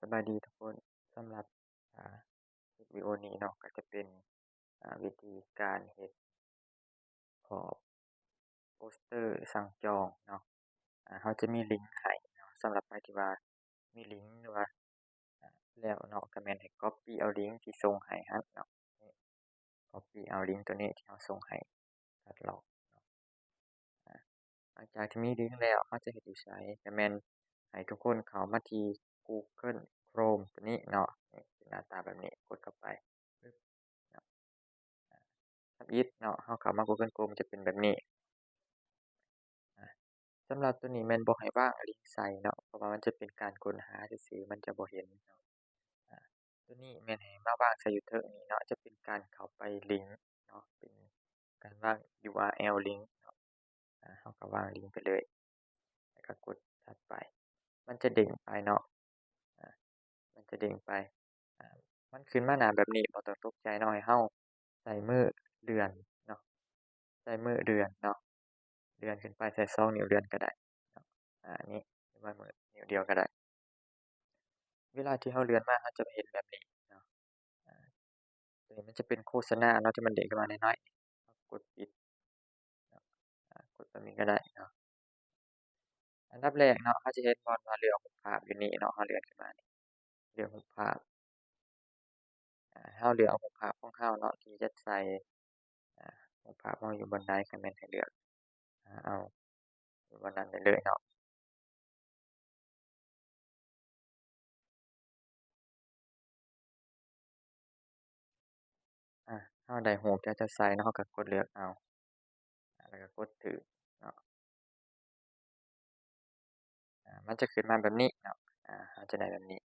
สบายดีทุกคนสำหรับอ่าคลิปวิดีโอนี้เนาะก็จะเป็นวิธีการเฮ็ดขอบโปสเตอร์สั่งจองเนาะเขาจะมีลิงก์ให้เนาะสำหรับใครที่ว่ามีลิงก์หรือว่าแล้วเนาะก็แม่นให้ก๊อบปี้เอาลิงก์ที่ส่งให้เราเนาะนี่ก๊อบปี้เอาลิงก์ตัวนี้ที่เราส่งให้กับเราเนาะอ่าหลังจากที่มีลิงก์แล้วเราจะเฮ็ดอยู่ไสก็แม่นให้ทุกคนเข้ามาที่ Google Chrome ตัวนี้เนาะนี่เป็นหน้าตาแบบนี้กดเข้าไปปึ๊บเนาะ ทำอิฐเนาะเราเข้ามา Google Chrome มันจะเป็นแบบนี้อาสำหรับตัวนี้แม่นบ่ให้วางลิงก์ใส่เนาะเพราะว่ามันจะเป็นการค้นหาซื่อๆมันจะบ่เห็นเนาะอาตัวนี้แม่นให้มาวางใส่อยู่เทิงนี้เนาะจะเป็นการเข้าไปลิงก์เนาะเป็นการวาง URL ลิงก์เนาะเราก็วางลิงก์ไปเลยแล้วก็กดถัดไปมันจะเด้งไปเนาะอามันจะเด้งไปอ่ามันขึ้นมาหน้าแบบนี้บ่ต้องตกใจเนาะให้เราใส่มือเลื่อนเนาะใส่มือเลื่อนเนาะ เลื่อนขึ้นไปใส่2นิ้วเลื่อนก็ได้เนาะนี้หรือว่ามือนิ้วเดียวก็ได้เวลาที่เราเลื่อนมาเราจะเห็นแบบนี้เนาะอาตัวนี้มันจะเป็นโฆษณาเนาะที่มันเด้งขึ้นมาน้อยๆเรากดปิดเนาะกดแบบนี้ก็ได้เนาะอันดับแรกเนาะเราจะเห็นบอนว่าเรื่องรูปภาพอยู่นี่เนาะเราเลื่อนขึ้นมานี่เรื่องรูปภาพเราเลือกรูปภาพของเราเนาะที่จะใส่อ่ารูปภาพเราอยู่บนใดก็แม่นให้เลือกเอาอยู่บนนั้นได้เลยเนาะ เราได้รูปที่เราจะใส่เนาะเราก็กดเลือกเอาแล้วก็กดถือเนาะมันจะขึ้นมาแบบนี้เนาะเราจะได้แบบนี้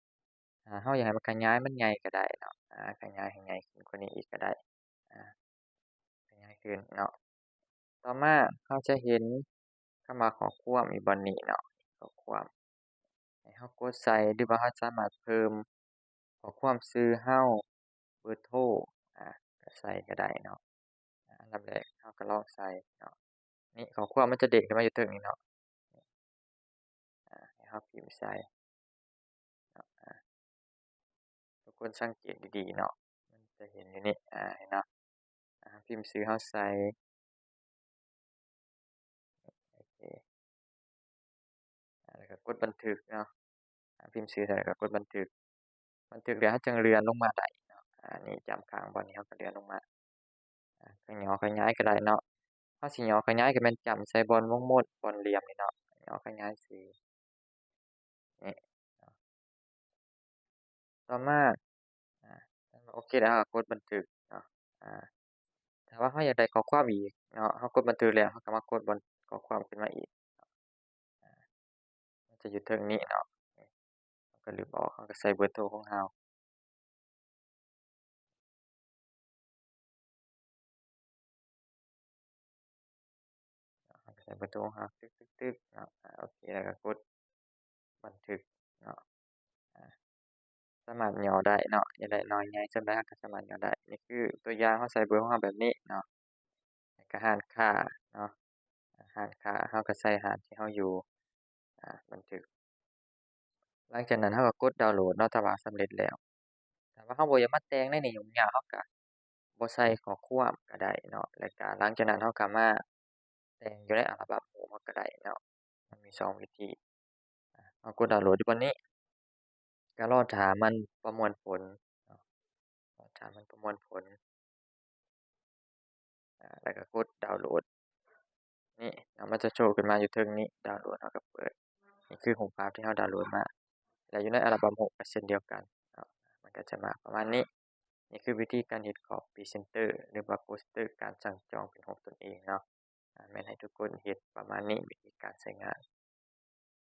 เราอยากให้มันขยายมันใหญ่ก็ได้เนาะขยายให้ใหญ่ขึ้นกว่านี้อีกก็ได้อ่าขยายขึ้นเนาะต่อมาเราจะเห็นคำว่าข้อความอยู่บนนี้เนาะข้อความให้เรากดใส่หรือว่าเราสามารถเพิ่มข้อความชื่อเราเบอร์โทรอ่าก็ใส่ก็ได้เนาะอันดับแรกเราก็ลองใส่เนาะนี่ข้อความมันจะเด้งขึ้นมาอยู่เทิงนี้เนาะให้เราพิมพ์ใส่เนาะทุกคนสังเกตดีๆเนาะมันจะเห็นอยู่นี่เห็นเนาะพิมพ์ชื่อเราใส่โอเคแล้วก็กดบันทึกเนาะพิมพ์ชื่อใส่แล้วก็กดบันทึกแล้วเราจึงเลื่อนลงมาได้เนาะนี่จำข้างบ่นี้เราก็เลื่อนลงมาขย่อขยายก็ได้เนาะเราสิย่อขยายก็แม่นจำใส่บอนวงมนบอนเหลี่ยมนี่เนาะย่อขยายชื่อนี่เนาะต่อมาอ่าโอเคแล้วเราก็กดบันทึกเนาะอ่า ถ้าว่าเราอยากได้ข้อความอีกเนาะเรากดบันทึกแล้วเราก็มากดบนข้อความขึ้นมาอีกมันจะอยู่เทิงนี้เนาะเราก็ลึบออกเราก็ใส่เบอร์โทรของเราเราก็ใส่เบอร์โทรของเราตึ๊กๆๆเนาะโอเคแล้วก็กดบันทึกเนาะอาสามารถย่อได้เนาะอยากได้น้อยใหญ่ส่ำใดเราก็สามารถย่อได้นี่คือตัวอย่างเราใส่เบอร์ของเราแบบนี้เนาะแล้วก็ร้านค้าเนาะร้านค้าเราก็ใส่ร้านที่เราอยู่บันทึกหลังจากนั้นเราก็กดดาวน์โหลดเนาะถ้าว่าสำเร็จแล้วถ้าว่าเราบ่อยากมาแต่งในนี้ยุ่งยากเราก็ บ่ใส่ข้อความก็ได้เนาะแล้วก็หลังจากนั้นเราก็มาแต่งอยู่ในอัลบัมของเราก็ได้เนาะมันมี2วิธีเรากดดาวน์โหลดอยู่บนนี้ก็รอท่ามันประมวลผลเนาะรอท่ามันประมวลผลแล้วก็กดดาวน์โหลดนี่แล้วมันจะโชว์ขึ้นมาอยู่เทิงนี้ดาวน์โหลดเราก็เปิดนี่คือรูปภาพที่เราดาวน์โหลดมาแล้วอยู่ในอัลบัม6ก็เช่นเดียวกันเนาะมันก็จะมาประมาณนี้นี่คือวิธีการเฮ็ดขอบพรีเซนเตอร์หรือว่าโปสเตอร์การสั่งจองเป็นของตนเองเนาะแม่นให้ทุกคนเฮ็ดประมาณนี้วิธีการใช้งาน